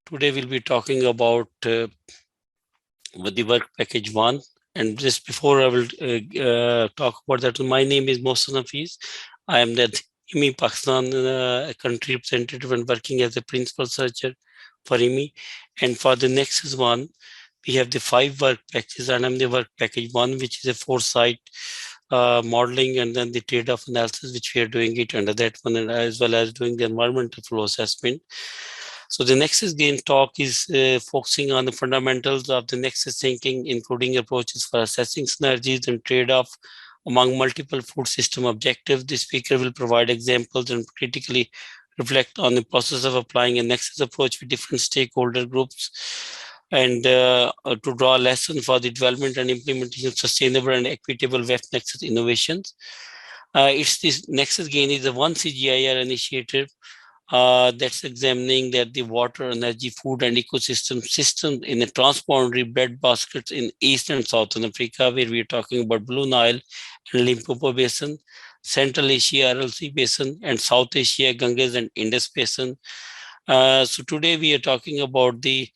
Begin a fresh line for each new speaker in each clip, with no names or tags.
Today we'll be talking about the work package 1. And just before I will talk about that, my name is Mohsen Hafiz. I am the IMI Pakistan country representative and working as a principal researcher for IMI. And for the Nexus 1, we have the 5 work packages, and I'm the work package 1, which is a Foresight modeling, and then the trade-off analysis, which we are doing it under that one, and as well as doing the environmental flow assessment. So the Nexus Gain talk is focusing on the fundamentals of the Nexus thinking, including approaches for assessing synergies and trade-off among multiple food system objectives. The speaker will provide examples and critically reflect on the process of applying a Nexus approach with different stakeholder groups, and to draw a lesson for the development and implementation of sustainable and equitable web Nexus innovations. It's this Nexus Gain is a one CGIAR initiative that's examining that the water, energy, food, and ecosystem systems in the transboundary bread baskets in East and Southern Africa, where we are talking about Blue Nile and Limpopo Basin, Central Asia, RLC Basin, and South Asia, Ganges and Indus Basin. So today we are talking about the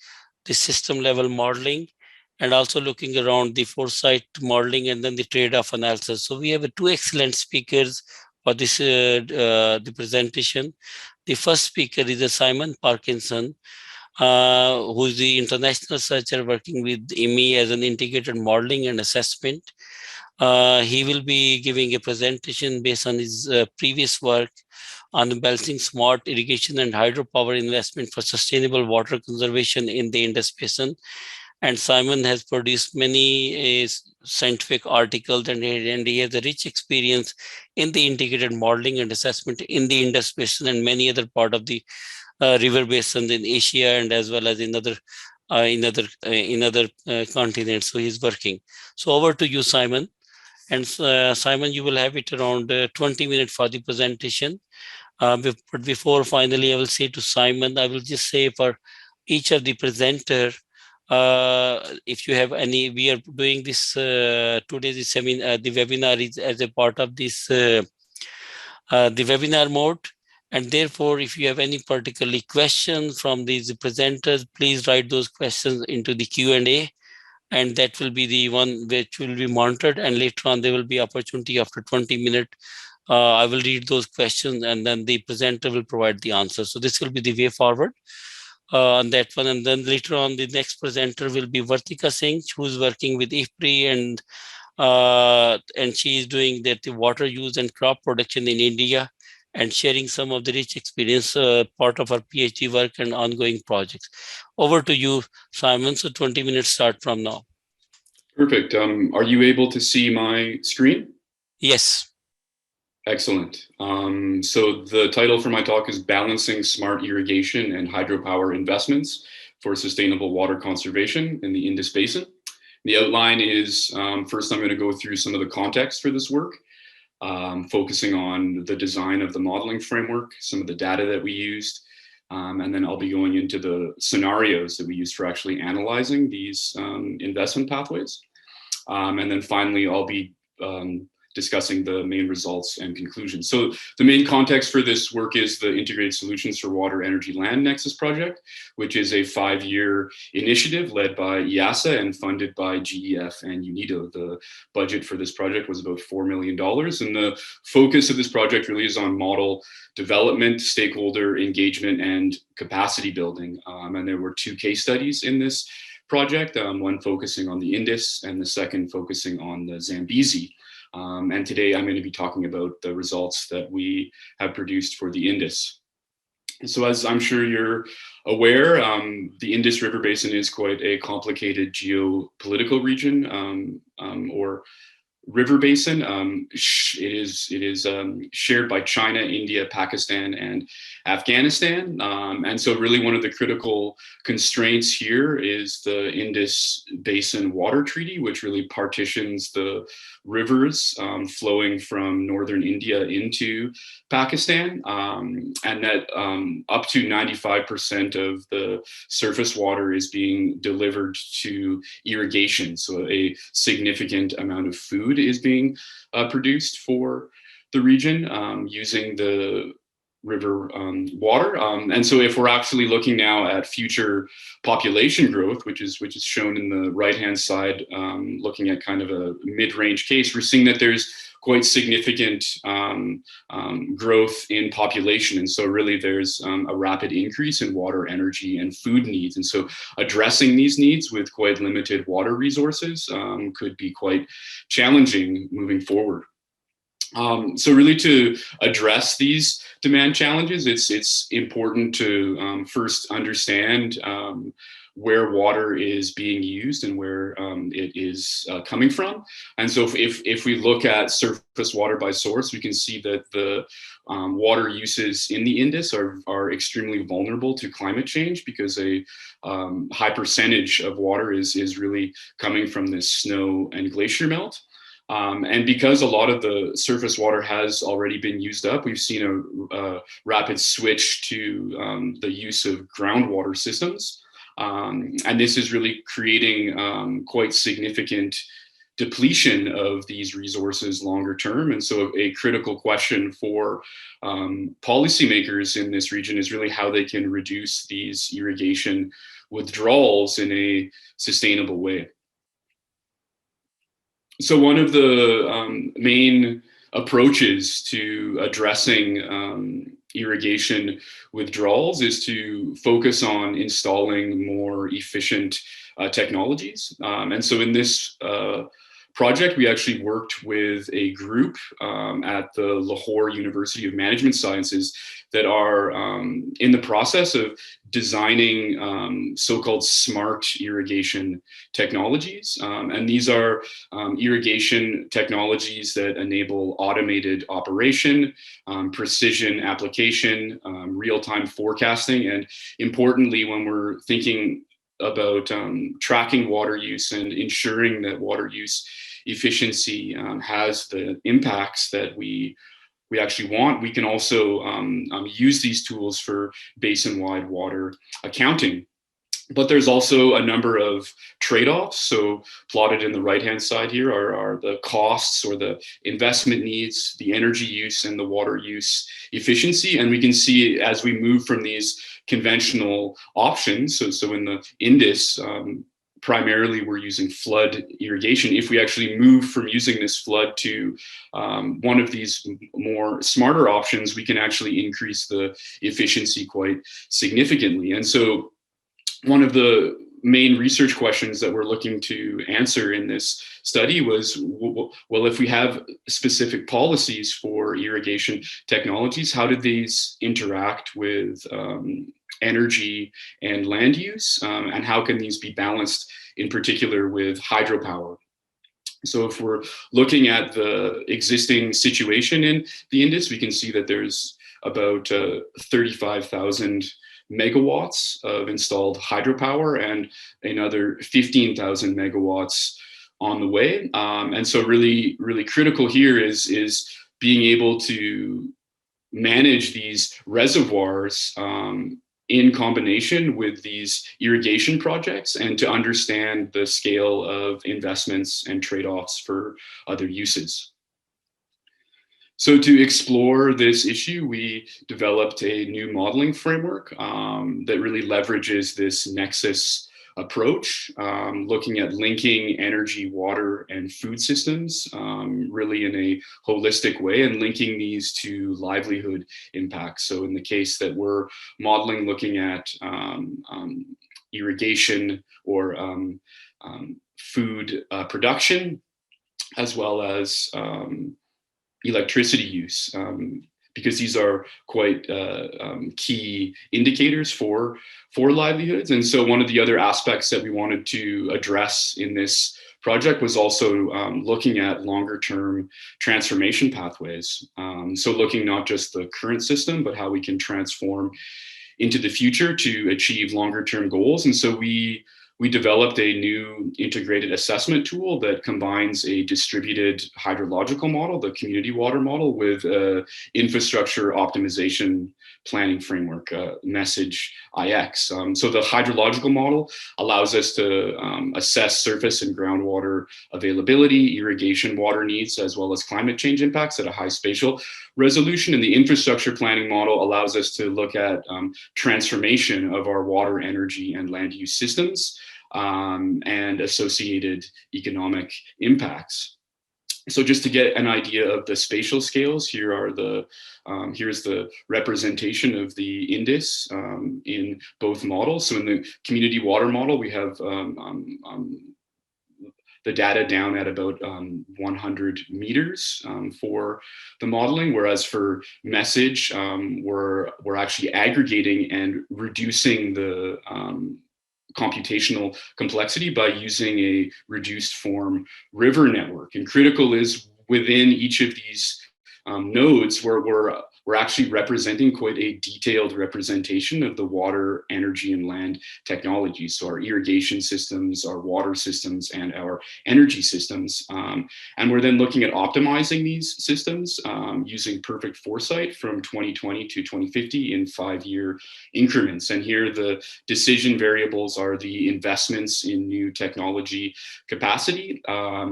system level modeling, and also looking around the foresight modeling and then the trade-off analysis. So we have two excellent speakers for this the presentation. The first speaker is Simon Parkinson, who is the international researcher working with IMI as an integrated modeling and assessment. He will be giving a presentation based on his previous work on balancing smart irrigation and hydropower investment for sustainable water conservation in the Indus Basin. And Simon has produced many scientific articles, and he has a rich experience in the integrated modeling and assessment in the Indus Basin and many other part of the river basins in Asia, and as well as in other continents. So he's working. So over to you, Simon. And Simon, you will have it around 20 minutes for the presentation. But before finally, I will say to Simon, I will just say for each of the presenter, if you have any, we are doing this today's seminar, the webinar is as a part of this the webinar mode. And therefore, if you have any particular questions from these presenters, please write those questions into the Q&A, and that will be the one which will be monitored. And later on, there will be opportunity after 20 minutes. I will read those questions, and then the presenter will provide the answer. So this will be the way forward on that one. And then later on, the next presenter will be Vartika Singh, who's working with IFPRI, and she is doing that the water use and crop production in India, and sharing some of the rich experience, part of her PhD work and ongoing projects. Over to you, Simon. So 20 minutes start from now.
Perfect. Are you able to see my screen?
Yes.
Excellent. So the title for my talk is Balancing Smart Irrigation and Hydropower Investments for Sustainable Water Conservation in the Indus Basin. The outline is, first I'm going to go through some of the context for this work, focusing on the design of the modeling framework, some of the data that we used, and then I'll be going into the scenarios that we used for actually analyzing these investment pathways. And then finally, I'll be discussing the main results and conclusions. So the main context for this work is the Integrated Solutions for Water, Energy, Land Nexus project, which is a 5-year initiative led by IASA and funded by GEF and UNIDO. The budget for this project was about $4 million. And the focus of this project really is on model development, stakeholder engagement, and capacity building. And there were 2 case studies in this project, one focusing on the Indus and the second focusing on the Zambezi. And today I'm going to be talking about the results that we have produced for the Indus. So as I'm sure you're aware, the Indus River Basin is quite a complicated geopolitical region, or river basin. It is shared by China, India, Pakistan, and Afghanistan. And so really one of the critical constraints here is the Indus Basin Water Treaty, which really partitions the rivers flowing from northern India into Pakistan, and that up to 95% of the surface water is being delivered to irrigation. So a significant amount of food is being produced for the region using the river water. And so if we're actually looking now at future population growth, which is shown in the right-hand side, looking at kind of a mid-range case, we're seeing that there's quite significant growth in population. And so really there's a rapid increase in water, energy, and food needs. And so addressing these needs with quite limited water resources could be quite challenging moving forward. So really to address these demand challenges, it's important to first understand where water is being used and where it is coming from. And so if we look at surface water by source, we can see that the water uses in the Indus are extremely vulnerable to climate change, because a high percentage of water is really coming from this snow and glacier melt. And because a lot of the surface water has already been used up, we've seen a rapid switch to the use of groundwater systems. And this is really creating quite significant depletion of these resources longer term. And so a critical question for policymakers in this region is really how they can reduce these irrigation withdrawals in a sustainable way. So one of the main approaches to addressing irrigation withdrawals is to focus on installing more efficient technologies. And so in this project, we actually worked with a group at the Lahore University of Management Sciences that are in the process of designing so-called smart irrigation technologies. And these are irrigation technologies that enable automated operation, precision application, real-time forecasting, and importantly, when we're thinking about tracking water use and ensuring that water use efficiency has the impacts that we actually want, we can also use these tools for basin-wide water accounting. But there's also a number of trade-offs. So plotted in the right-hand side here are the costs or the investment needs, the energy use, and the water use efficiency. And we can see as we move from these conventional options, so in the Indus, primarily we're using flood irrigation. If we actually move from using this flood to one of these more smarter options, we can actually increase the efficiency quite significantly. And so one of the main research questions that we're looking to answer in this study was, well, if we have specific policies for irrigation technologies, how do these interact with energy and land use, and how can these be balanced in particular with hydropower? So if we're looking at the existing situation in the Indus, we can see that there's about 35,000 megawatts of installed hydropower and another 15,000 megawatts on the way. And so really, really critical here is being able to manage these reservoirs in combination with these irrigation projects, and to understand the scale of investments and trade-offs for other uses. So to explore this issue, we developed a new modeling framework that really leverages this Nexus approach, looking at linking energy, water, and food systems really in a holistic way, and linking these to livelihood impacts. So in the case that we're modeling, looking at irrigation or food production, as well as electricity use, because these are quite key indicators for livelihoods. And so one of the other aspects that we wanted to address in this project was also looking at longer term transformation pathways. So looking not just the current system, but how we can transform into the future to achieve longer term goals. And so we we developed a new integrated assessment tool that combines a distributed hydrological model, the community water model, with infrastructure optimization planning framework, message IX. So the hydrological model allows us to assess surface and groundwater availability, irrigation water needs, as well as climate change impacts at a high spatial resolution. And the infrastructure planning model allows us to look at transformation of our water, energy, and land use systems and associated economic impacts. So just to get an idea of the spatial scales, here are here's the representation of the Indus in both models. So in the community water model, we have the data down at about 100 meters for the modeling, whereas for message, we're actually aggregating and reducing the computational complexity by using a reduced form river network. And critical is within each of these nodes where we're actually representing quite a detailed representation of the water, energy, and land technologies. So our irrigation systems, our water systems, and our energy systems. And we're then looking at optimizing these systems using perfect foresight from 2020 to 2050 in 5-year increments. And here the decision variables are the investments in new technology capacity,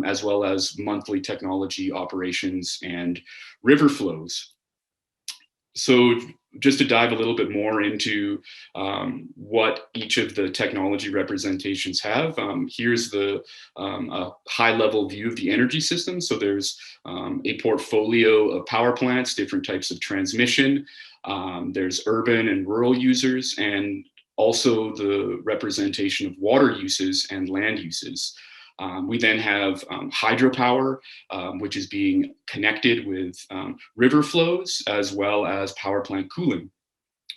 as well as monthly technology operations and river flows. So just to dive a little bit more into what each of the technology representations have, here's the a high-level view of the energy system. So there's a portfolio of power plants, different types of transmission. There's urban and rural users, and also the representation of water uses and land uses. We then have hydropower, which is being connected with river flows, as well as power plant cooling.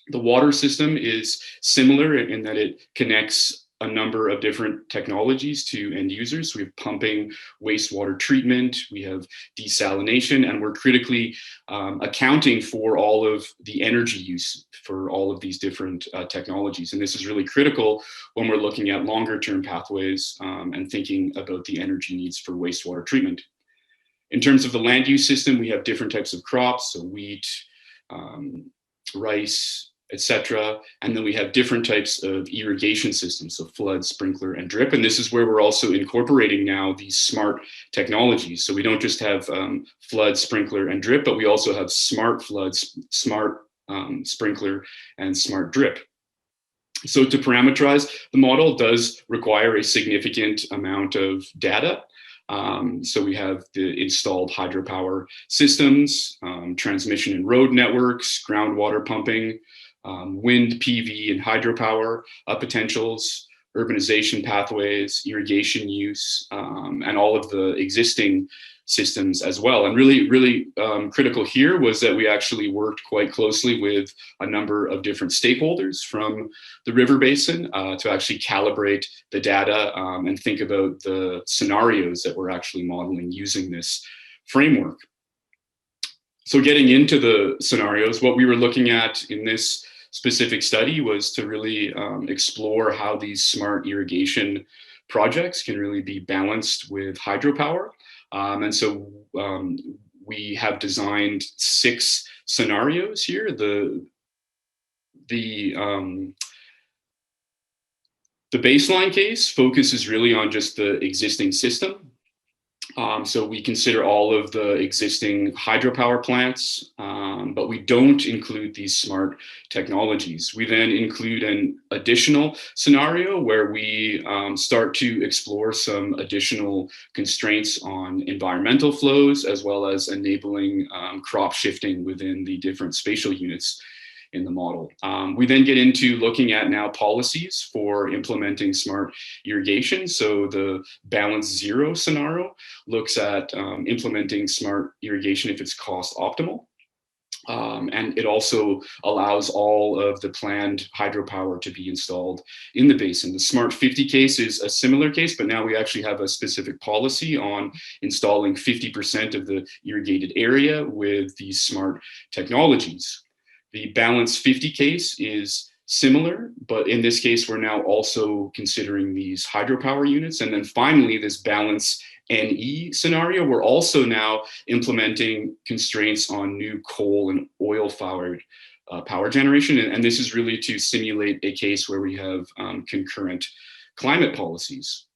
The water system is similar in that it connects a number of different technologies to end users. So we have pumping, wastewater treatment, we have desalination, and we're critically accounting for all of the energy use for all of these different technologies. And this is really critical when we're looking at longer term pathways and thinking about the energy needs for wastewater treatment. In terms of the land use system, we have different types of crops, so wheat, rice, etc. And then we have different types of irrigation systems, so flood, sprinkler, and drip. And this is where we're also incorporating now these smart technologies. So we don't just have flood, sprinkler, and drip, but we also have smart floods, smart sprinkler, and smart drip. So to parameterize, the model does require a significant amount of data. So we have the installed hydropower systems, transmission and road networks, groundwater pumping, wind, PV, and hydropower potentials, urbanization pathways, irrigation use, and all of the existing systems as well. And really critical here was that we actually worked quite closely with a number of different stakeholders from the river basin to actually calibrate the data and think about the scenarios that we're actually modeling using this framework. So getting into the scenarios, what we were looking at in this specific study was to really explore how these smart irrigation projects can really be balanced with hydropower. And so we have designed 6 scenarios here. The baseline case focuses really on just the existing system. So we consider all of the existing hydropower plants, but we don't include these smart technologies. We then include an additional scenario where we start to explore some additional constraints on environmental flows, as well as enabling crop shifting within the different spatial units in the model. We then get into looking at now policies for implementing smart irrigation. So the balance 0 scenario looks at implementing smart irrigation if it's cost optimal. And it also allows all of the planned hydropower to be installed in the basin. The Smart 50 case is a similar case, but now we actually have a specific policy on installing 50% of the irrigated area with these smart technologies. The balance 50 case is similar, but in this case, we're now also considering these hydropower units. And then finally, this balance NE scenario, we're also now implementing constraints on new coal and oil-fired power generation. And this is really to simulate a case where we have concurrent climate policies.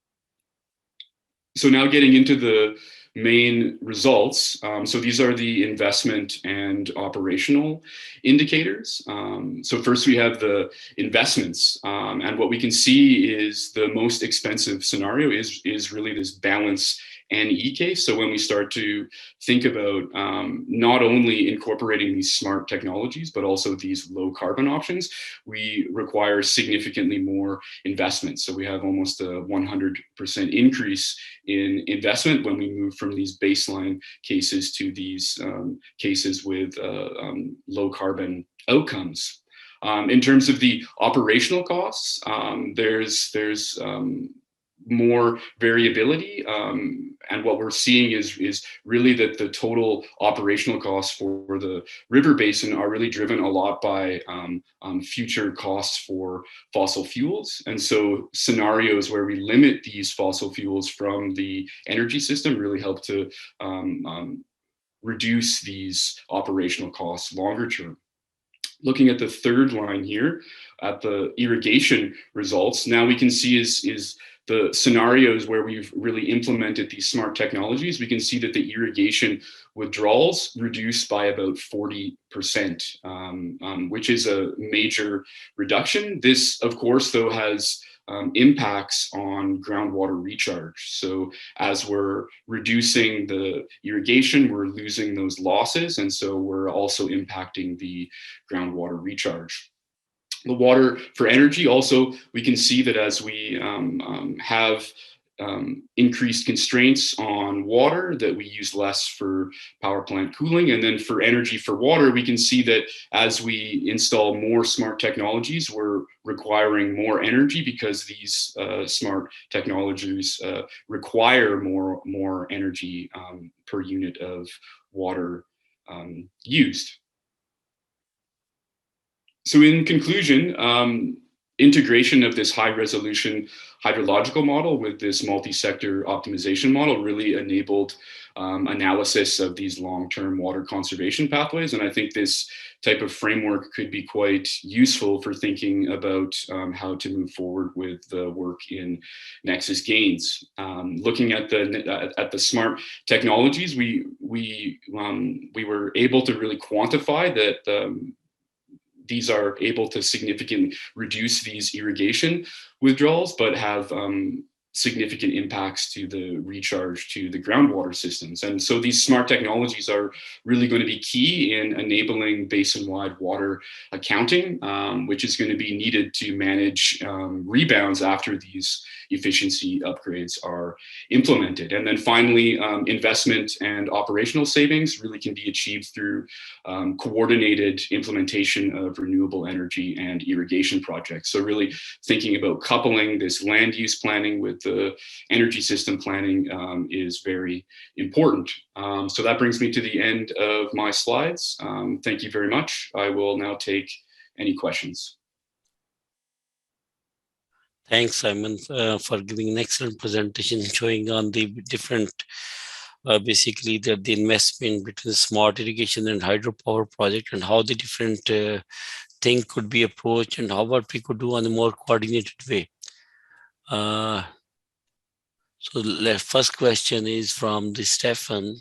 So now getting into the main results. So these are the investment and operational indicators. So first we have the investments, and what we can see is the most expensive scenario is really this balance NE case. So when we start to think about not only incorporating these smart technologies, but also these low carbon options, we require significantly more investment. So we have almost a 100% increase in investment when we move from these baseline cases to these cases with low carbon outcomes. In terms of the operational costs, there's more variability, and what we're seeing is really that the total operational costs for the river basin are really driven a lot by future costs for fossil fuels. And so scenarios where we limit these fossil fuels from the energy system really help to reduce these operational costs longer term. Looking at the third line here at the irrigation results, now we can see is the scenarios where we've really implemented these smart technologies. We can see that the irrigation withdrawals reduced by about 40%, which is a major reduction. This, of course, though, has impacts on groundwater recharge. So as we're reducing the irrigation, we're losing those losses. And so we're also impacting the groundwater recharge. The water for energy also, we can see that as we have increased constraints on water, that we use less for power plant cooling. And then for energy for water, we can see that as we install more smart technologies, we're requiring more energy because these smart technologies require more energy per unit of water used. So in conclusion, integration of this high resolution hydrological model with this multi-sector optimization model really enabled analysis of these long-term water conservation pathways. And I think this type of framework could be quite useful for thinking about how to move forward with the work in Nexus gains. Looking at the smart technologies, we were able to really quantify that these are able to significantly reduce these irrigation withdrawals, but have significant impacts to the recharge to the groundwater systems. And so these smart technologies are really going to be key in enabling basin-wide water accounting, which is going to be needed to manage rebounds after these efficiency upgrades are implemented. And then finally, investment and operational savings really can be achieved through coordinated implementation of renewable energy and irrigation projects. So really thinking about coupling this land use planning with the energy system planning is very important. So that brings me to the end of my slides. Thank you very much. I will now take any questions.
Thanks, Simon, for giving an excellent presentation showing on the different, basically the investment between smart irrigation and hydropower project and how the different thing could be approached and what we could do on a more coordinated way. So the first question is from the Stefan.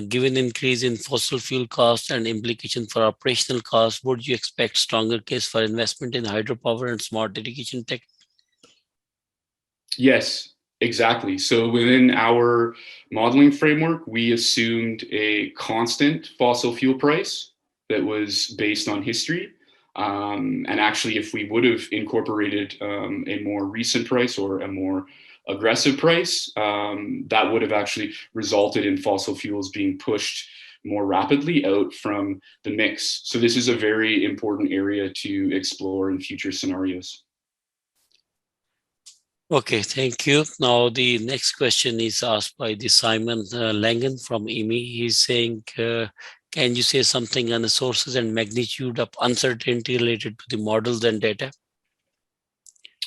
Given increase in fossil fuel costs and implication for operational costs, would you expect stronger case for investment in hydropower and smart irrigation tech?
Yes, exactly. So within our modeling framework, we assumed a constant fossil fuel price that was based on history. And actually, if we would have incorporated a more recent price or a more aggressive price, that would have actually resulted in fossil fuels being pushed more rapidly out from the mix. So this is a very important area to explore in future scenarios.
Okay, thank you. Now the next question is asked by the Simon Langen from IMI. He's saying, Can you say something on the sources and magnitude of uncertainty related to the models and data?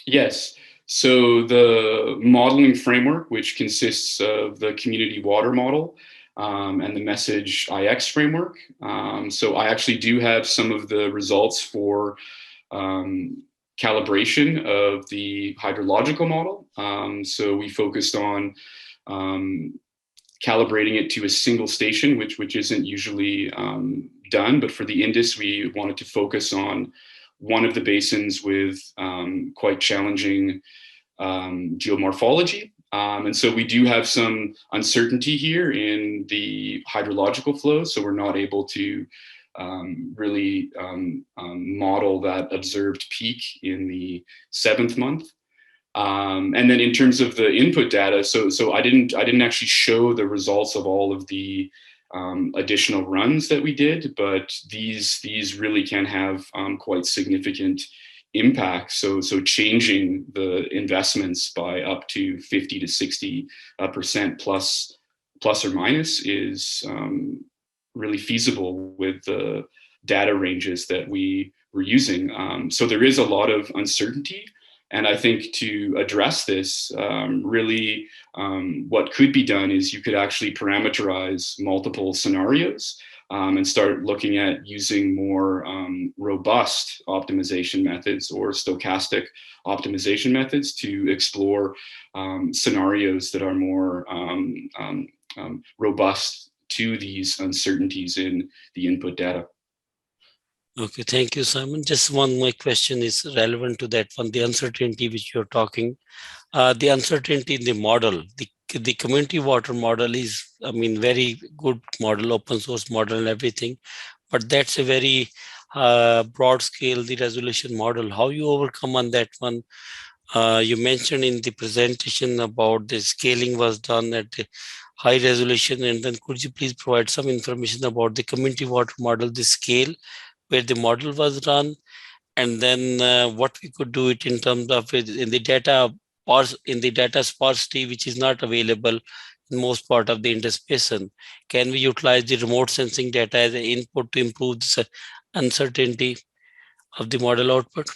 Yes. So the modeling framework, which consists of the community water model and the message IX framework. So I actually do have some of the results for calibration of the hydrological model. So we focused on calibrating it to a single station, which isn't usually done. But for the Indus, we wanted to focus on one of the basins with quite challenging geomorphology. And so we do have some uncertainty here in the hydrological flow. So we're not able to really model that observed peak in the 7th month. And then in terms of the input data, so I didn't actually show the results of all of the additional runs that we did, but these really can have quite significant impact. So changing the investments by up to 50 to 60% plus or minus is really feasible with the data ranges that we were using. So there is a lot of uncertainty. And I think to address this, really what could be done is you could actually parameterize multiple scenarios and start looking at using more robust optimization methods or stochastic optimization methods to explore scenarios that are more robust to these uncertainties in the input data.
Okay, thank you, Simon. Just one more question is relevant to that one, the uncertainty which you're talking. The uncertainty in the model, the community water model is, I mean, very good model, open source model and everything, but that's a very broad scale, the resolution model. How you overcome on that one? You mentioned in the presentation about the scaling was done at high resolution, and then could you please provide some information about the community water model, the scale where the model was run, and then what we could do it in terms of in the data sparsity, which is not available in most part of the Indus Basin. Can we utilize the remote sensing data as an input to improve the uncertainty of the model output?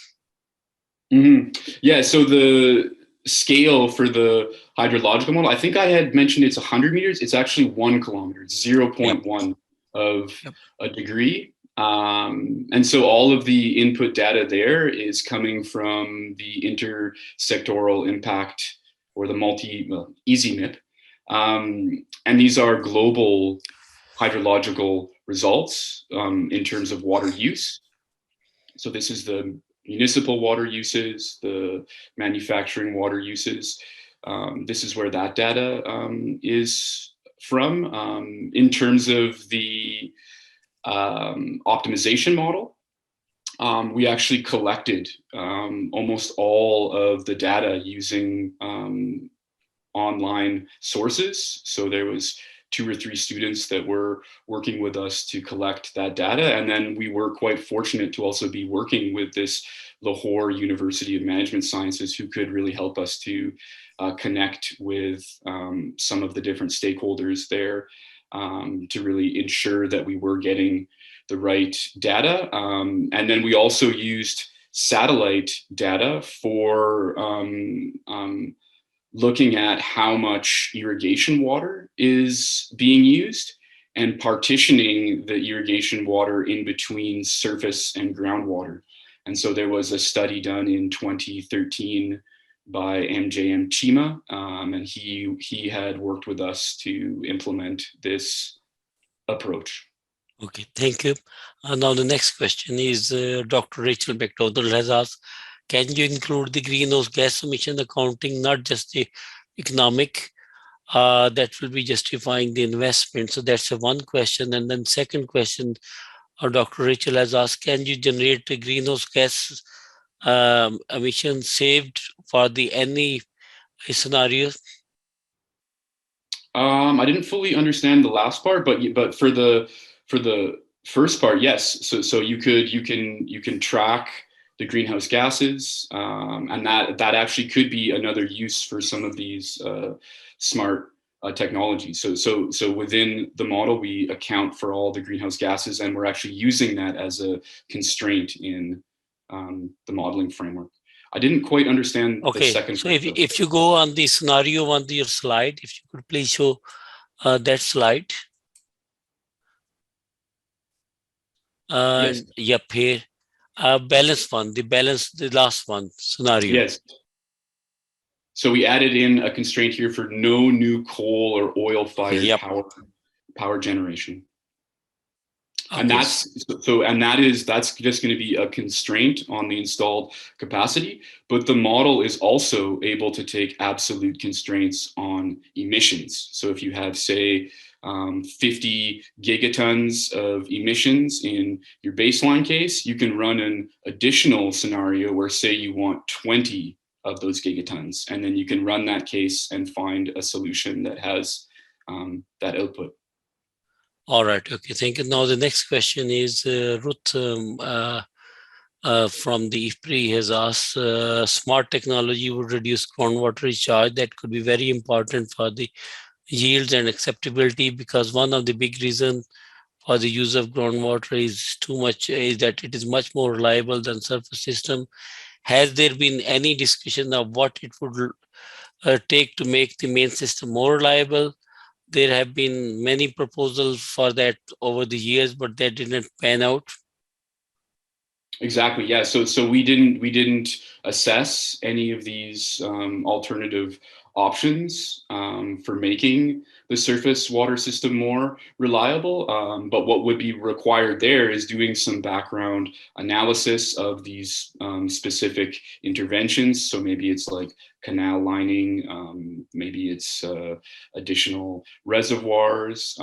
Mm-hmm. Yeah, so the scale for the hydrological model, I think I had mentioned it's 100 meters. It's actually 1 kilometer, it's 0.1
Yep.
of
Yep.
a degree. And so all of the input data there is coming from the intersectoral impact or the EasyMIP. And these are global hydrological results in terms of water use. So this is the municipal water uses, the manufacturing water uses. This is where that data is from. In terms of the optimization model, we actually collected almost all of the data using online sources. So there was 2 or 3 students that were working with us to collect that data. And then we were quite fortunate to also be working with this Lahore University of Management Sciences, who could really help us to connect with some of the different stakeholders there to really ensure that we were getting the right data. And then we also used satellite data for looking at how much irrigation water is being used and partitioning the irrigation water in between surface and groundwater. And so there was a study done in 2013 by MJM Chima, and he had worked with us to implement this approach.
Okay, thank you. Now the next question is Dr. Rachel McDonald has asked, can you include the greenhouse gas emission accounting, not just the economic, that will be justifying the investment? So that's a one question. And then second question, Dr. Rachel has asked, can you generate a greenhouse gas emission saved for the any scenarios?
I didn't fully understand the last part, but for the first part, yes. So you can track the greenhouse gases, and that actually could be another use for some of these smart technology. So within the model, we account for all the greenhouse gases, and we're actually using that as a constraint in the modeling framework. I didn't quite understand the
Okay,
second.
so if you go on the scenario on your slide, if you could please show that slide.
Yes.
Yep, here. Balance one, the last one scenario.
Yes. So we added in a constraint here for no new coal or oil-fired
Yep.
power generation.
Okay.
And that's just going to be a constraint on the installed capacity, but the model is also able to take absolute constraints on emissions. So if you have, say, 50 gigatons of emissions in your baseline case, you can run an additional scenario where, say, you want 20 of those gigatons, and then you can run that case and find a solution that has that output.
All right. Okay. Thank you. Now the next question is Ruth from the IFPRI has asked, smart technology would reduce groundwater recharge. That could be very important for the yields and acceptability, because one of the big reasons for the use of groundwater is that it is much more reliable than surface system. Has there been any discussion of what it would take to make the main system more reliable? There have been many proposals for that over the years, but that didn't pan out.
Exactly. Yeah. So we didn't assess any of these alternative options for making the surface water system more reliable. But what would be required there is doing some background analysis of these specific interventions. So maybe it's like canal lining, maybe it's additional reservoirs,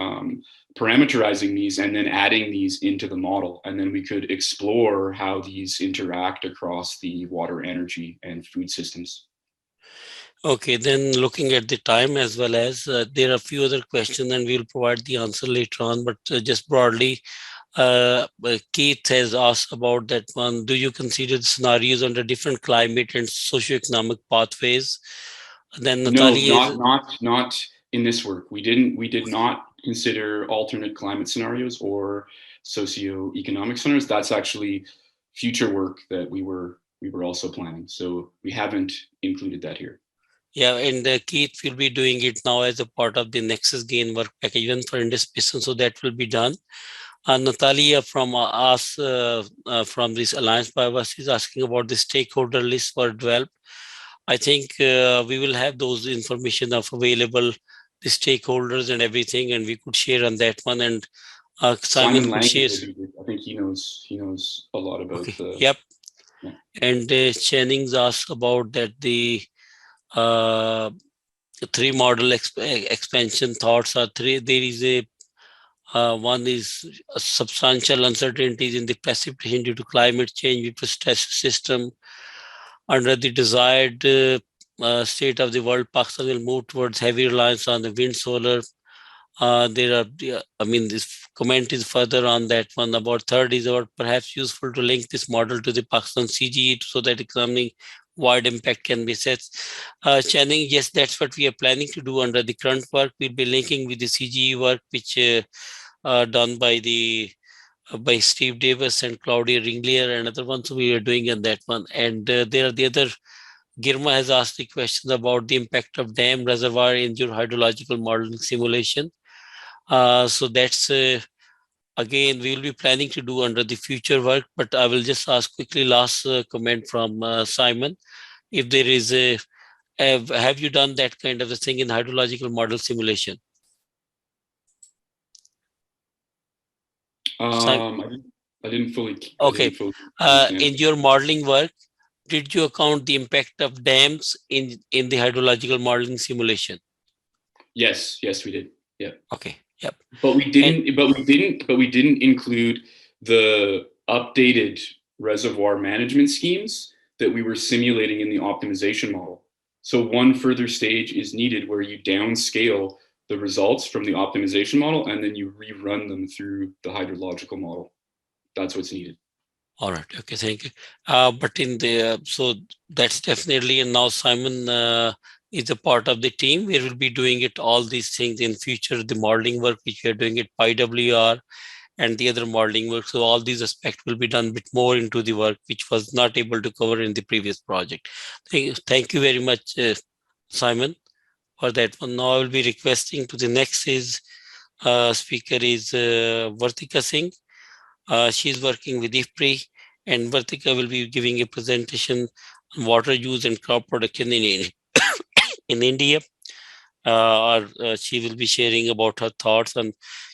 parameterizing these and then adding these into the model. And then we could explore how these interact across the water, energy, and food systems.
Okay, then looking at the time as well as there are a few other questions and we'll provide the answer later on, but just broadly, Keith has asked about that one. Do you consider the scenarios under different climate and socioeconomic pathways? Then Natalie
not in this work. We did not consider alternate climate scenarios or socioeconomic scenarios. That's actually future work that we were also planning. So we haven't included that here.
Yeah, and Keith will be doing it now as a part of the Nexus gain work package even for Indus Basin, so that will be done. Natalia from us from this Alliance Bioverse is asking about the stakeholder list for developed. I think we will have those information of available, the stakeholders and everything, and we could share on that one. And Simon could share.
I think he knows a lot about the.
Yep. Yeah. And Channing's asked about that the 3 model expansion thoughts are 3. There is a one is a substantial uncertainties in the precipitation due to climate change, which will stress the system. Under the desired state of the world, Pakistan will move towards heavy reliance on the wind, solar. This comment is further on that one. About third is about perhaps useful to link this model to the Pakistan CGE so that economic wide impact can be set. Channing, yes, that's what we are planning to do under the current work. We'll be linking with the CGE work, which done by Steve Davis and Claudia Ringlier and other ones we are doing in that one. And there are the other, Girma has asked the question about the impact of dam reservoir in your hydrological modeling simulation. So that's, again, we will be planning to do under the future work, but I will just ask quickly last comment from Simon. If there is have you done that kind of a thing in hydrological model simulation?
I didn't fully.
Okay. In your modeling work, did you account the impact of dams in the hydrological modeling simulation?
Yes, we did. Yeah.
Okay. Yep.
But we didn't include the updated reservoir management schemes that we were simulating in the optimization model. So one further stage is needed where you downscale the results from the optimization model and then you rerun them through the hydrological model. That's what's needed.
All right. Okay. Thank you. But in the so that's definitely, and now Simon is a part of the team. We will be doing it all these things in future, the modeling work which we are doing at PyWR and the other modeling work. So all these aspects will be done a bit more into the work which was not able to cover in the previous project. Thank you very much, Simon, for that one. Now I will be requesting to the next speaker is Vartika Singh. She is working with IFPRI, and Vartika will be giving a presentation on water use and crop production in India. She will be sharing about her thoughts, and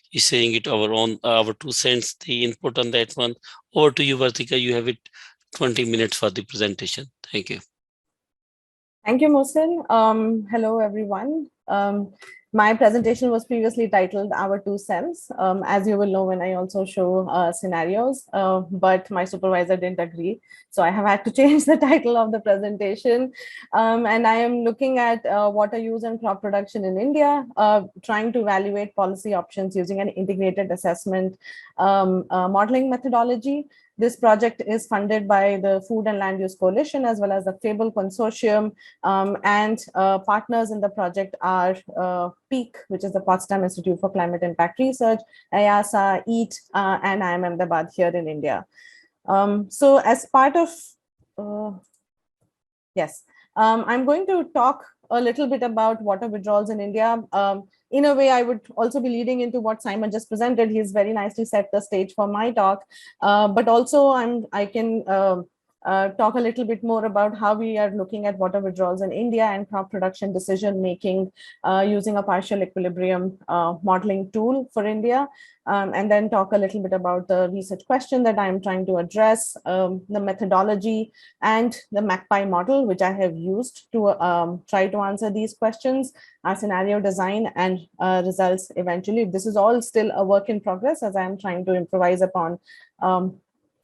she's saying it our 2 cents, the input on that one. Over to you, Vartika. You have it 20 minutes for the presentation. Thank you.
Thank you, Mohsin. Hello, everyone. My presentation was previously titled Our 2 Cents, as you will know when I also show scenarios, but my supervisor didn't agree. So I have had to change the title of the presentation. And I am looking at water use and crop production in India, trying to evaluate policy options using an integrated assessment modeling methodology. This project is funded by the Food and Land Use Coalition as well as the FABLE Consortium, and partners in the project are PEAK, which is the Potsdam Institute for Climate Impact Research, IASA, EAT, and IIM Ahmedabad here in India. So as part of, I'm going to talk a little bit about water withdrawals in India. In a way, I would also be leading into what Simon just presented. He's very nicely set the stage for my talk, but also I can talk a little bit more about how we are looking at water withdrawals in India and crop production decision making using a partial equilibrium modeling tool for India, and then talk a little bit about the research question that I'm trying to address, the methodology, and the MACPI model, which I have used to try to answer these questions, our scenario design, and results eventually. This is all still a work in progress as I'm trying to improvise upon the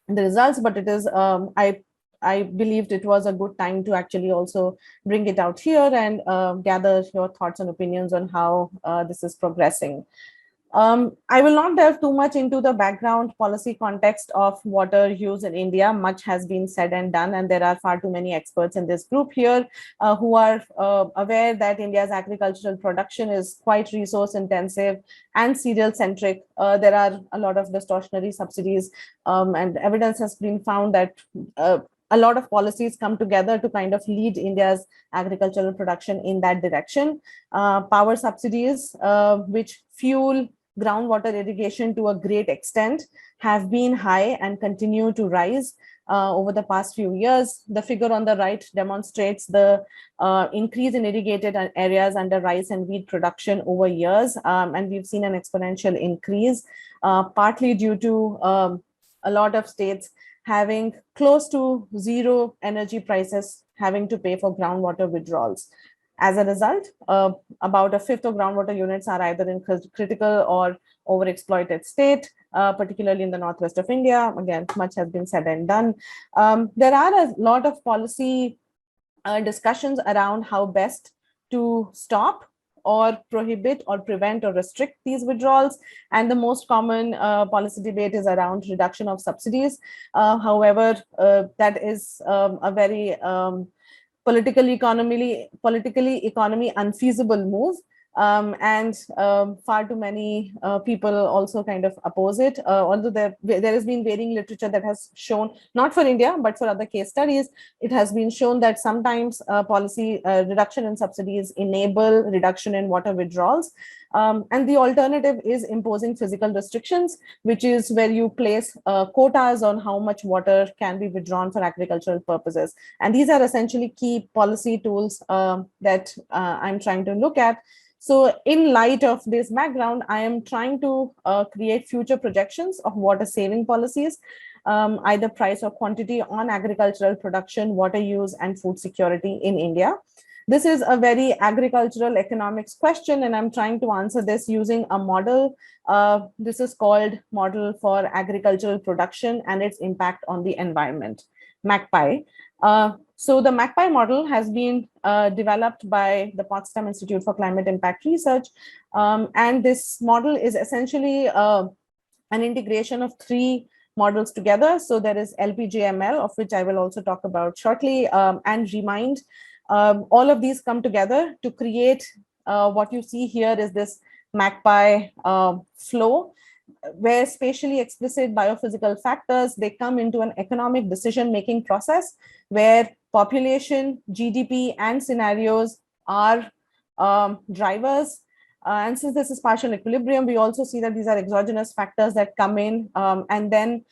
results, but it is, I believed it was a good time to actually also bring it out here and gather your thoughts and opinions on how this is progressing. I will not delve too much into the background policy context of water use in India. Much has been said and done, and there are far too many experts in this group here who are aware that India's agricultural production is quite resource intensive and cereal centric. There are a lot of distortionary subsidies, and evidence has been found that a lot of policies come together to kind of lead India's agricultural production in that direction. Power subsidies, which fuel groundwater irrigation to a great extent, have been high and continue to rise over the past few years. The figure on the right demonstrates the increase in irrigated areas under rice and wheat production over years, and we've seen an exponential increase, partly due to a lot of states having close to zero energy prices having to pay for groundwater withdrawals. As a result, about a fifth of groundwater units are either in critical or overexploited state, particularly in the northwest of India. Again, much has been said and done. There are a lot of policy discussions around how best to stop or prohibit or prevent or restrict these withdrawals. And the most common policy debate is around reduction of subsidies. However, that is a very politically economy unfeasible move. And far too many people also kind of oppose it. Although there has been varying literature that has shown, not for India, but for other case studies, it has been shown that sometimes policy reduction in subsidies enable reduction in water withdrawals. And the alternative is imposing physical restrictions, which is where you place quotas on how much water can be withdrawn for agricultural purposes. And these are essentially key policy tools that I'm trying to look at. So in light of this background, I am trying to create future projections of water saving policies, either price or quantity on agricultural production, water use, and food security in India. This is a very agricultural economics question, and I'm trying to answer this using a model. This is called Model for Agricultural Production and its Impact on the Environment, MACPI. So the MACPI model has been developed by the Potsdam Institute for Climate Impact Research. And this model is essentially an integration of three models together. So there is LPGML, of which I will also talk about shortly, and REMIND. All of these come together to create what you see here is this MACPI flow, where spatially explicit biophysical factors, they come into an economic decision-making process where population, GDP, and scenarios are drivers. And since this is partial equilibrium, we also see that these are exogenous factors that come in, and then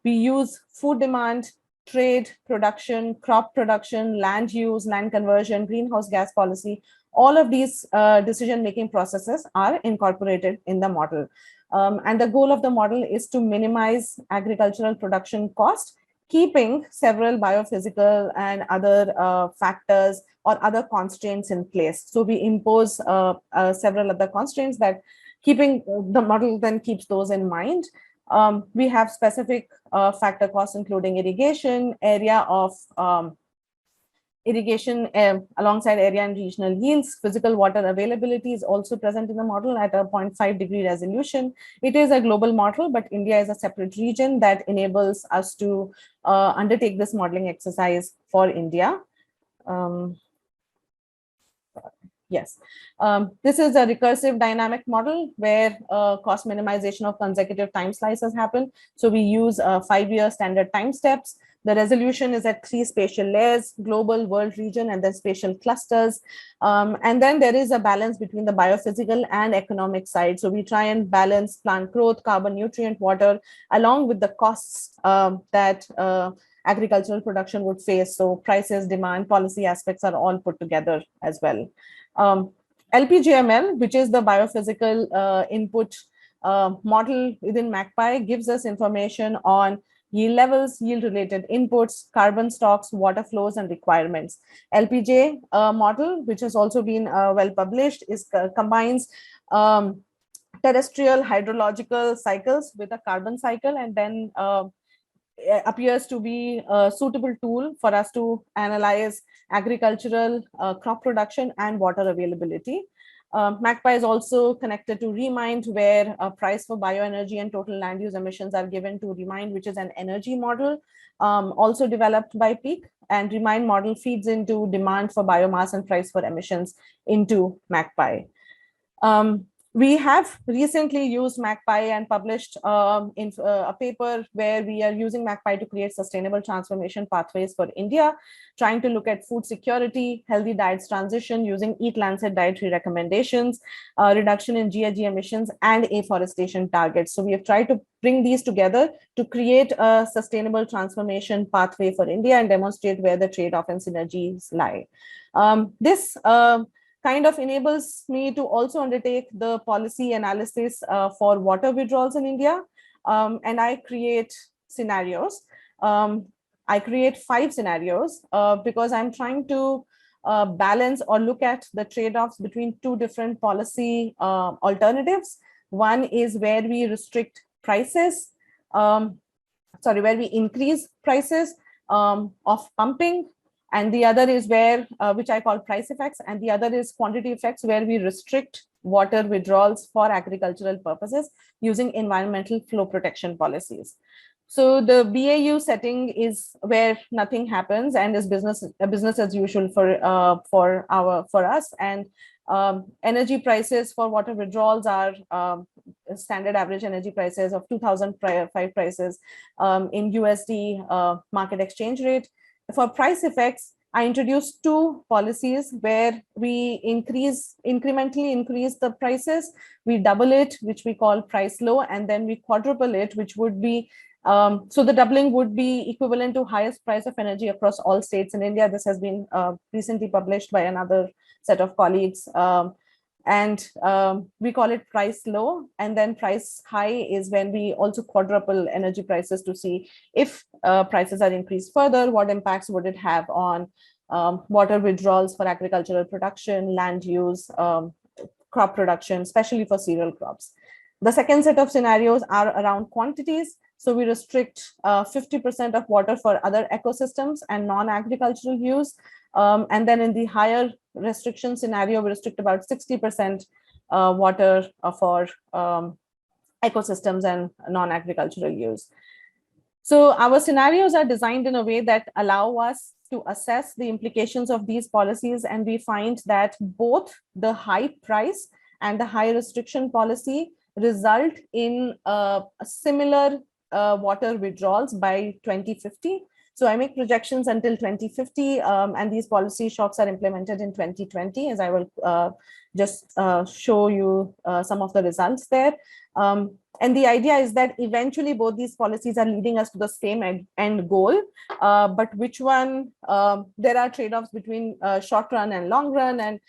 we use food demand, trade, production, crop production, land use, land conversion, greenhouse gas policy. All of these decision-making processes are incorporated in the model. And the goal of the model is to minimize agricultural production cost, keeping several biophysical and other factors or other constraints in place. So we impose several other constraints that keeping the model then keeps those in mind. We have specific factor costs, including irrigation, area of irrigation alongside area and regional yields. Physical water availability is also present in the model at a 0.5 degree resolution. It is a global model, but India is a separate region that enables us to undertake this modeling exercise for India. Yes, this is a recursive dynamic model where cost minimization of consecutive time slices happen. So we use 5-year standard time steps. The resolution is at 3 spatial layers: global, world, region, and then spatial clusters. And then there is a balance between the biophysical and economic side. So we try and balance plant growth, carbon, nutrient, water, along with the costs that agricultural production would face. So prices, demand, policy aspects are all put together as well. LPGML, which is the biophysical input model within MACPI, gives us information on yield levels, yield-related inputs, carbon stocks, water flows, and requirements. LPJ model, which has also been well published, combines terrestrial hydrological cycles with a carbon cycle, and then appears to be a suitable tool for us to analyze agricultural crop production and water availability. MACPI is also connected to Remind, where a price for bioenergy and total land use emissions are given to Remind, which is an energy model also developed by Peak. And Remind model feeds into demand for biomass and price for emissions into MACPI. We have recently used MACPI and published a paper where we are using MACPI to create sustainable transformation pathways for India, trying to look at food security, healthy diets transition using Eat Lancet dietary recommendations, reduction in GHG emissions, and afforestation targets. So we have tried to bring these together to create a sustainable transformation pathway for India and demonstrate where the trade-off and synergies lie. This kind of enables me to also undertake the policy analysis for water withdrawals in India. And I create scenarios. I create 5 scenarios because I'm trying to balance or look at the trade-offs between 2 different policy alternatives. One is where we restrict prices, where we increase prices of pumping. And the other is where, which I call price effects, and the other is quantity effects, where we restrict water withdrawals for agricultural purposes using environmental flow protection policies. So the BAU setting is where nothing happens and is business as usual for us. And energy prices for water withdrawals are standard average energy prices of 2005 prices in USD market exchange rate. For price effects, I introduced 2 policies where we incrementally increase the prices. We double it, which we call price low, and then we quadruple it, which would be, so the doubling would be equivalent to highest price of energy across all states in India. This has been recently published by another set of colleagues. And we call it price low, and then price high is when we also quadruple energy prices to see if prices are increased further, what impacts would it have on water withdrawals for agricultural production, land use, crop production, especially for cereal crops. The second set of scenarios are around quantities. So we restrict 50% of water for other ecosystems and non-agricultural use. And then in the higher restriction scenario, we restrict about 60% water for ecosystems and non-agricultural use. So our scenarios are designed in a way that allow us to assess the implications of these policies. And we find that both the high price and the high restriction policy result in similar water withdrawals by 2050. So I make projections until 2050, and these policy shocks are implemented in 2020, as I will just show you some of the results there. And the idea is that eventually both these policies are leading us to the same end goal, but which one, there are trade-offs between short run and long run, and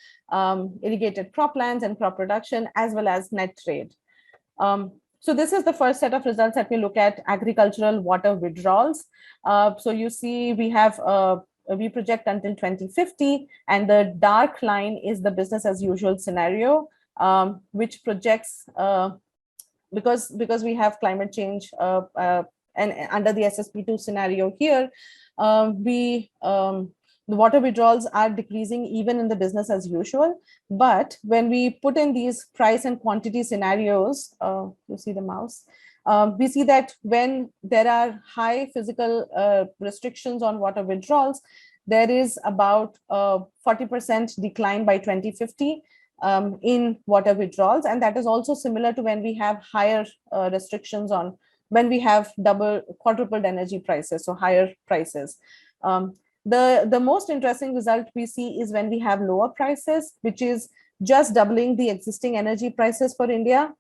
irrigated croplands and crop production, as well as net trade. So this is the first set of results that we look at agricultural water withdrawals. So you see we have we project until 2050, and the dark line is the business as usual scenario, which projects because we have climate change and under the SSP2 scenario here, the water withdrawals are decreasing even in the business as usual. But when we put in these price and quantity scenarios, you see the mouse, we see that when there are high physical restrictions on water withdrawals, there is about 40% decline by 2050 in water withdrawals. And that is also similar to when we have higher restrictions on, when we have quadrupled energy prices, so higher prices. The most interesting result we see is when we have lower prices, which is just doubling the existing energy prices for India.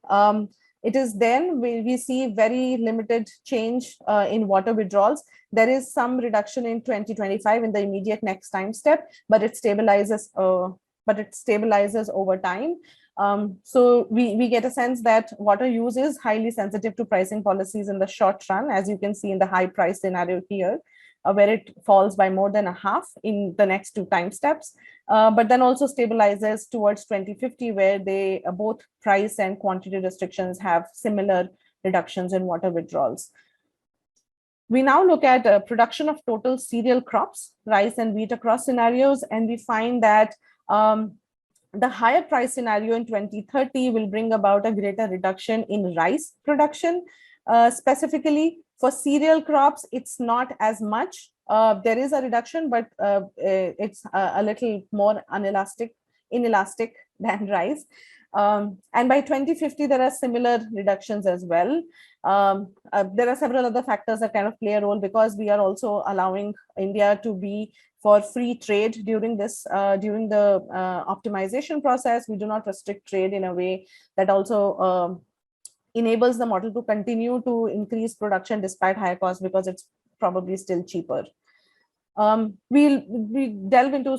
It is then we see very limited change in water withdrawals. There is some reduction in 2025 in the immediate next time step, but it stabilizes over time. So we get a sense that water use is highly sensitive to pricing policies in the short run, as you can see in the high price scenario here, where it falls by more than a half in the next 2 time steps, but then also stabilizes towards 2050, where they both price and quantity restrictions have similar reductions in water withdrawals. We now look at production of total cereal crops, rice and wheat across scenarios, and we find that the higher price scenario in 2030 will bring about a greater reduction in rice production. Specifically for cereal crops, it's not as much. There is a reduction, but it's a little more inelastic than rice. And by 2050, there are similar reductions as well. There are several other factors that kind of play a role, because we are also allowing India to be for free trade during this during the optimization process. We do not restrict trade in a way that also enables the model to continue to increase production despite higher costs, because it's probably still cheaper. We delve into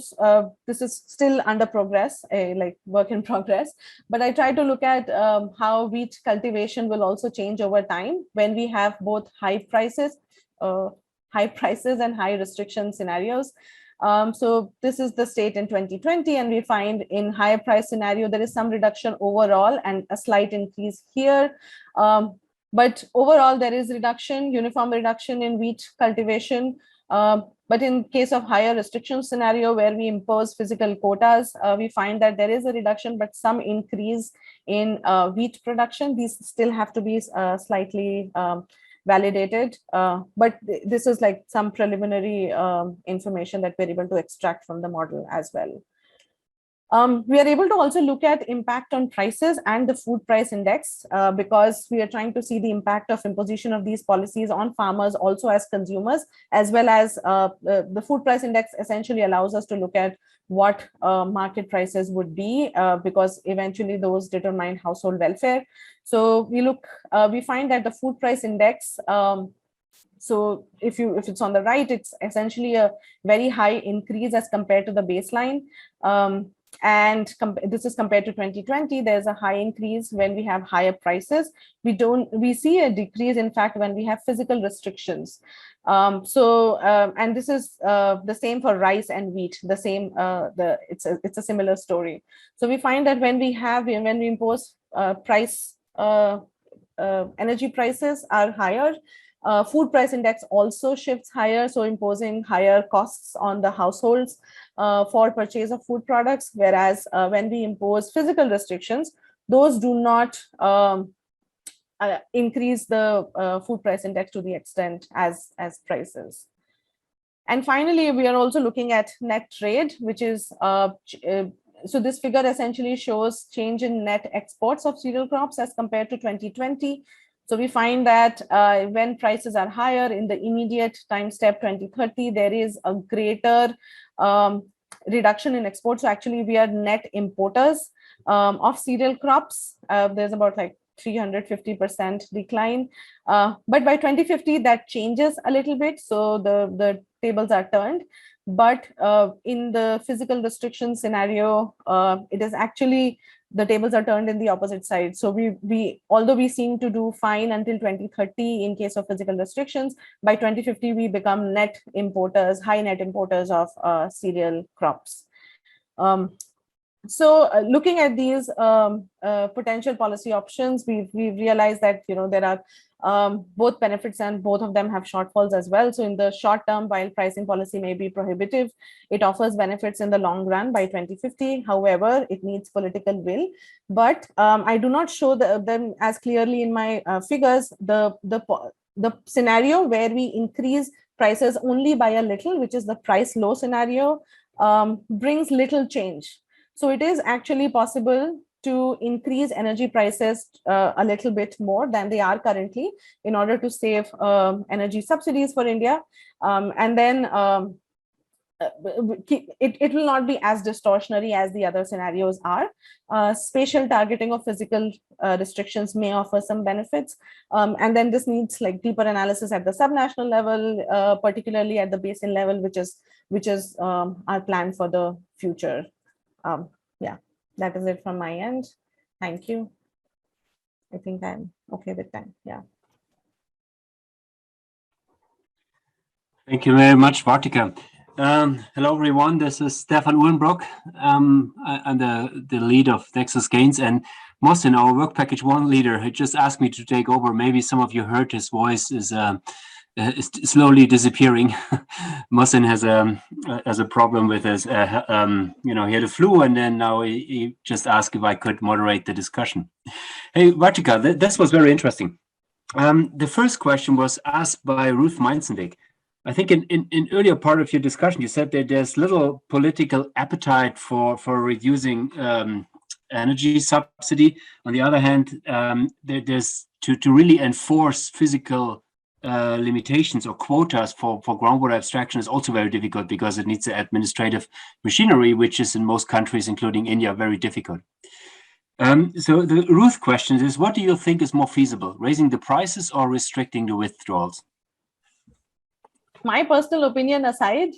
this is still under progress, like work in progress, but I try to look at how wheat cultivation will also change over time when we have both high prices and high restriction scenarios. So this is the state in 2020, and we find in higher price scenario there is some reduction overall and a slight increase here. But overall there is uniform reduction in wheat cultivation. But in case of higher restriction scenario where we impose physical quotas, we find that there is a reduction but some increase in wheat production. These still have to be slightly validated, but this is like some preliminary information that we're able to extract from the model as well. We are able to also look at impact on prices and the food price index, because we are trying to see the impact of imposition of these policies on farmers also as consumers, as well as the food price index essentially allows us to look at what market prices would be, because eventually those determine household welfare. So we find that the food price index, so if it's on the right, it's essentially a very high increase as compared to the baseline. And this is compared to 2020. There's a high increase when we have higher prices. We see a decrease, in fact, when we have physical restrictions. And this is the same for rice and wheat. It's a similar story. So we find that when we impose energy prices are higher, food price index also shifts higher, so imposing higher costs on the households for purchase of food products, whereas when we impose physical restrictions, those do not increase the food price index to the extent as prices. And finally, we are also looking at net trade, which is so this figure essentially shows change in net exports of cereal crops as compared to 2020. So we find that when prices are higher in the immediate time step 2030, there is a greater reduction in exports. So actually, we are net importers of cereal crops. There's about like 350% decline. But by 2050, that changes a little bit. So the tables are turned. But in the physical restriction scenario, it is actually the tables are turned in the opposite side. So although we seem to do fine until 2030 in case of physical restrictions, by 2050 we become net importers, high net importers of cereal crops. So looking at these potential policy options, we've realized that there are both benefits and both of them have shortfalls as well. So in the short term, while pricing policy may be prohibitive, it offers benefits in the long run by 2050. However, it needs political will. But I do not show them as clearly in my figures. The scenario where we increase prices only by a little, which is the price low scenario, brings little change. So it is actually possible to increase energy prices a little bit more than they are currently in order to save energy subsidies for India. And then it will not be as distortionary as the other scenarios are. Spatial targeting of physical restrictions may offer some benefits. And then this needs like deeper analysis at the subnational level, particularly at the basin level, which is our plan for the future. Yeah, that is it from my end. Thank you. I think I'm okay with time. Yeah.
Thank you very much, Vartika. Hello, everyone. This is Stefan Uhlenbrock. I'm the lead of Nexus Gains, and Mohsen, our work package 1 leader, who just asked me to take over. Maybe some of you heard his voice is slowly disappearing. Mohsen has a problem with his, he had a flu, and then now he just asked if I could moderate the discussion. Hey, Vartika, this was very interesting. The first question was asked by Ruth Meinzenweg. I think in earlier part of your discussion, you said that there's little political appetite for reducing energy subsidy. On the other hand, there's to really enforce physical limitations or quotas for groundwater abstraction is also very difficult because it needs the administrative machinery, which is in most countries, including India, very difficult. So the Ruth question is, what do you think is more feasible, raising the prices or restricting the withdrawals?
My personal opinion aside,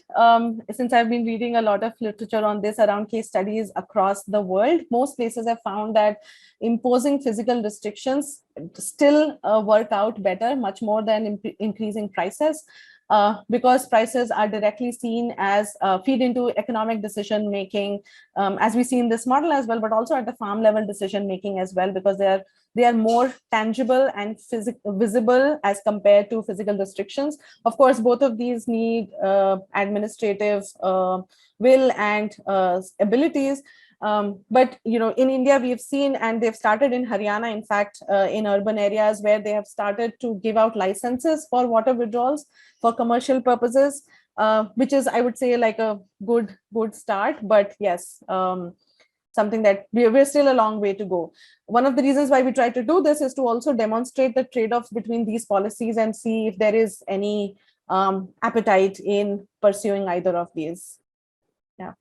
since I've been reading a lot of literature on this around case studies across the world, most places have found that imposing physical restrictions still work out better, much more than increasing prices. Because prices are directly seen as feed into economic decision making, as we see in this model as well, but also at the farm level decision making as well, because they are more tangible and visible as compared to physical restrictions. Of course, both of these need administrative will and abilities. But in India, we've seen, and they've started in Haryana, in fact, in urban areas where they have started to give out licenses for water withdrawals for commercial purposes, which is, I would say, like a good start. But yes, something that we're still a long way to go. One of the reasons why we try to do this is to also demonstrate the trade-offs between these policies and see if there is any appetite in pursuing either of these. Yeah,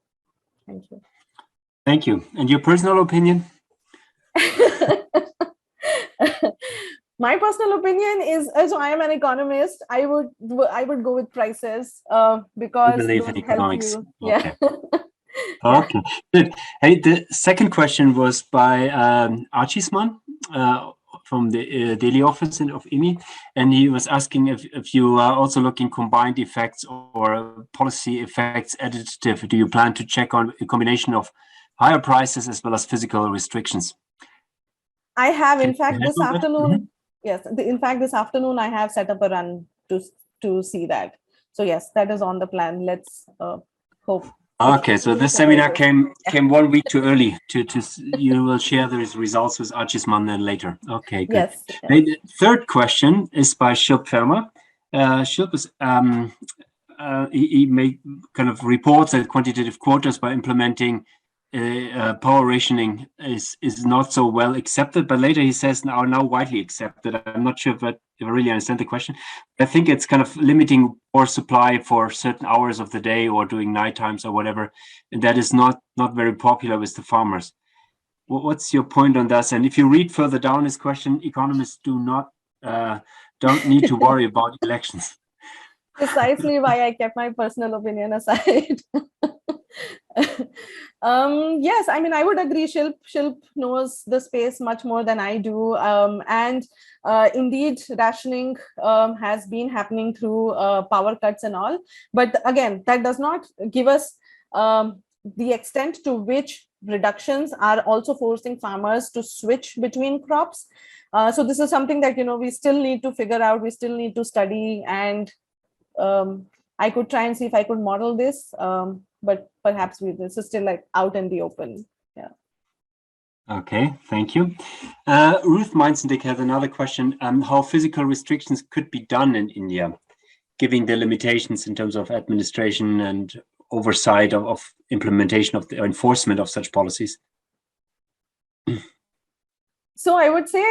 thank you.
Thank you. And your personal opinion?
My personal opinion is, so I am an economist. I would go with prices because
you believe in economics.
Help you.
Okay.
Yeah.
Okay, good. Hey, the second question was by Archisman from the daily office of IMI, and he was asking if you are also looking combined effects or policy effects additive. Do you plan to check on a combination of higher prices as well as physical restrictions?
I have, in fact, this afternoon.
Mm-hmm.
Yes, in fact, this afternoon I have set up a run to see that. So yes, that is on the plan. Let's hope
Okay, so this seminar came 1 week too early. You will share these results with Archisman then later. Okay, good.
Yes.
The third question is by Shilp Fermer. Shilp is he made kind of reports that quantitative quotas by implementing power rationing is not so well accepted, but later he says are now widely accepted. I'm not sure if I really understand the question. I think it's kind of limiting power supply for certain hours of the day or doing night times or whatever, and that is not very popular with the farmers. What's your point on that? And if you read further down his question, economists don't need to worry about elections.
Precisely why I kept my personal opinion aside. Yes, I mean, I would agree. Shilp knows the space much more than I do. And indeed, rationing has been happening through power cuts and all. But again, that does not give us the extent to which reductions are also forcing farmers to switch between crops. So this is something that, we still need to figure out. We still need to study, and I could try and see if I could model this, but perhaps this is still like out in the open. Yeah.
Okay, thank you. Ruth Meinzendick has another question: how physical restrictions could be done in India, given the limitations in terms of administration and oversight of implementation of the enforcement of such policies?
So I would say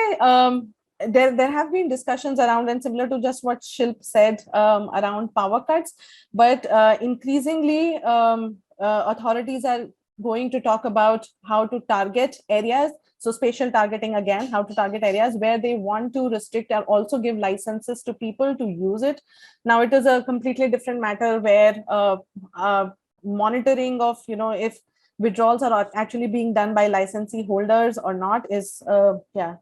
there have been discussions around, and similar to just what Shilp said, around power cuts, but increasingly authorities are going to talk about how to target areas. So spatial targeting again, how to target areas where they want to restrict and also give licenses to people to use it. Now it is a completely different matter where monitoring of, if withdrawals are actually being done by licensee holders or not is,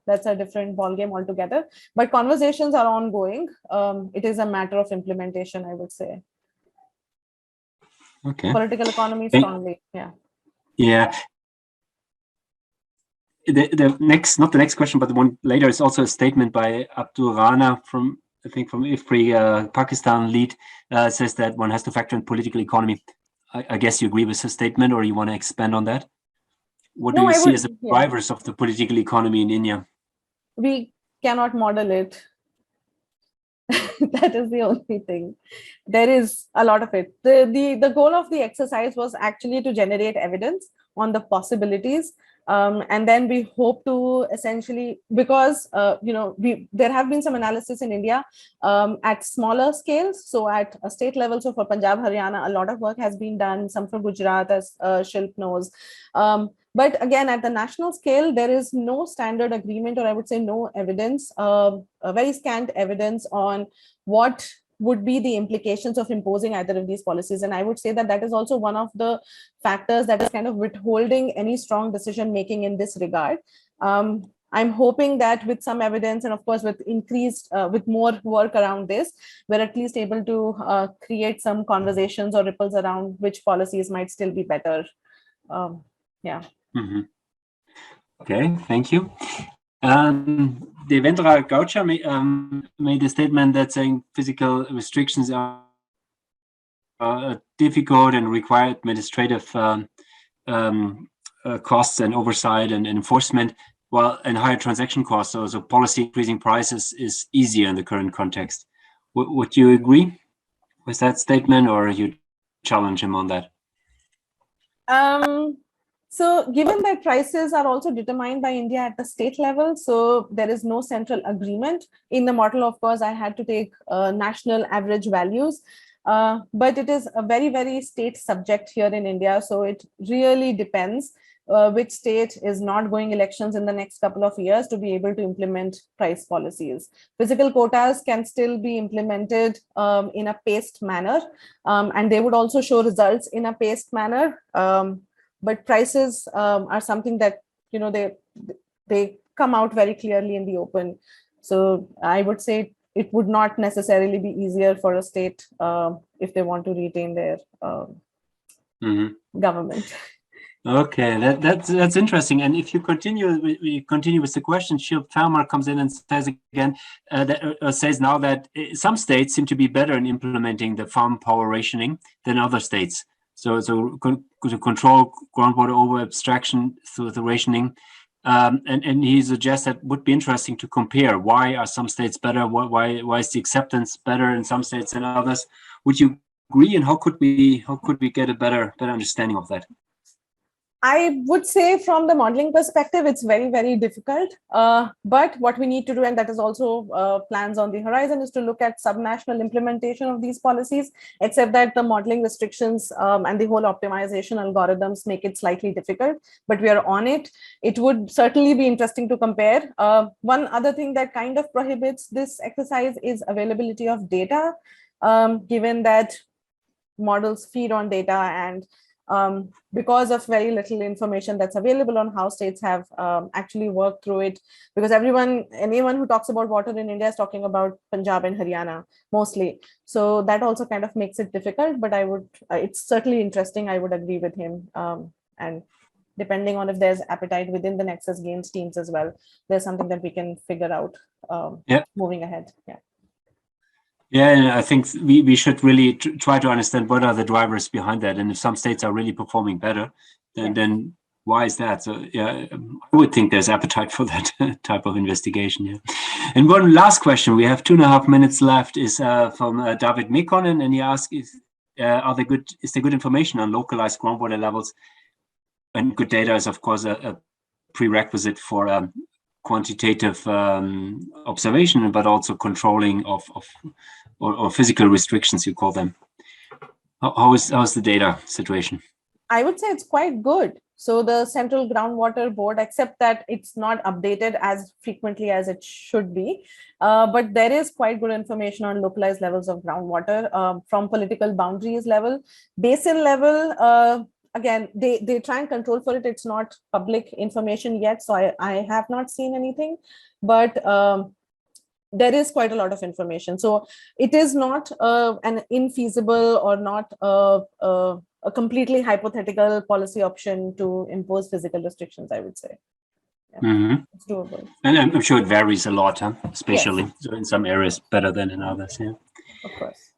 that's a different ballgame altogether. But conversations are ongoing. It is a matter of implementation, I would say.
Okay.
Political economy strongly, yeah.
Yeah. The next, not the next question, but the one later is also a statement by Abdul Rana from, I think, from IFPRI, Pakistan lead, says that one has to factor in political economy. I guess you agree with his statement, or you want to expand on that? What do you see as the drivers of the political economy in India?
We cannot model it. That is the only thing. There is a lot of it. The goal of the exercise was actually to generate evidence on the possibilities. And then we hope to essentially, because there have been some analysis in India at smaller scales. So at a state level, so for Punjab, Haryana, a lot of work has been done, some for Gujarat, as Shilp knows. But again, at the national scale, there is no standard agreement, or I would say no evidence, very scant evidence on what would be the implications of imposing either of these policies. And I would say that is also one of the factors that is kind of withholding any strong decision making in this regard. I'm hoping that with some evidence, and of course with with more work around this, we're at least able to create some conversations or ripples around which policies might still be better. Yeah.
Mm-hmm. Okay, thank you. Devendra Gaucha made a statement that saying physical restrictions are difficult and require administrative costs and oversight and enforcement, and higher transaction costs. So policy increasing prices is easier in the current context. Would you agree with that statement, or you challenge him on that?
So given that prices are also determined by India at the state level, so there is no central agreement. In the model, of course, I had to take national average values, but it is a very, very state subject here in India. So it really depends which state is not going elections in the next couple of years to be able to implement price policies. Physical quotas can still be implemented in a paced manner, and they would also show results in a paced manner. But prices are something that, they come out very clearly in the open. So I would say it would not necessarily be easier for a state if they want to retain their government. Okay,
that's interesting. And if you continue with the question, Shilp Farmer comes in and says again, says now that some states seem to be better in implementing the farm power rationing than other states. to control groundwater over abstraction through the rationing. And he suggests that would be interesting to compare. Why are some states better? Why is the acceptance better in some states than others? Would you agree? And how could we get a better understanding of that?
I would say from the modeling perspective, it's very, very difficult. But what we need to do, and that is also plans on the horizon, is to look at subnational implementation of these policies, except that the modeling restrictions and the whole optimization algorithms make it slightly difficult, but we are on it. It would certainly be interesting to compare. One other thing that kind of prohibits this exercise is availability of data, given that models feed on data, and because of very little information that's available on how states have actually worked through it, because anyone who talks about water in India is talking about Punjab and Haryana mostly. So that also kind of makes it difficult, but it's certainly interesting. I would agree with him. And depending on if there's appetite within the Nexus Gains teams as well, there's something that we can figure out moving ahead. Yeah.
Yeah, I think we should really try to understand what are the drivers behind that, and if some states are really performing better, then why is that? So yeah, I would think there's appetite for that type of investigation. Yeah. And one last question, we have 2.5 minutes left, is from David Mekonnen, and he asks: is there good information on localized groundwater levels? And good data is of course a prerequisite for quantitative observation, but also controlling or physical restrictions, you call them. How's the data situation?
I would say it's quite good. So the Central Groundwater Board, except that it's not updated as frequently as it should be, but there is quite good information on localized levels of groundwater from political boundaries level, basin level. Again, they try and control for it. It's not public information yet, so I have not seen anything, but there is quite a lot of information. So it is not an infeasible or not a completely hypothetical policy option to impose physical restrictions, I would say. Yeah, it's doable.
And I'm sure it varies a lot, especially so in some areas better than in others. Yeah,
of course.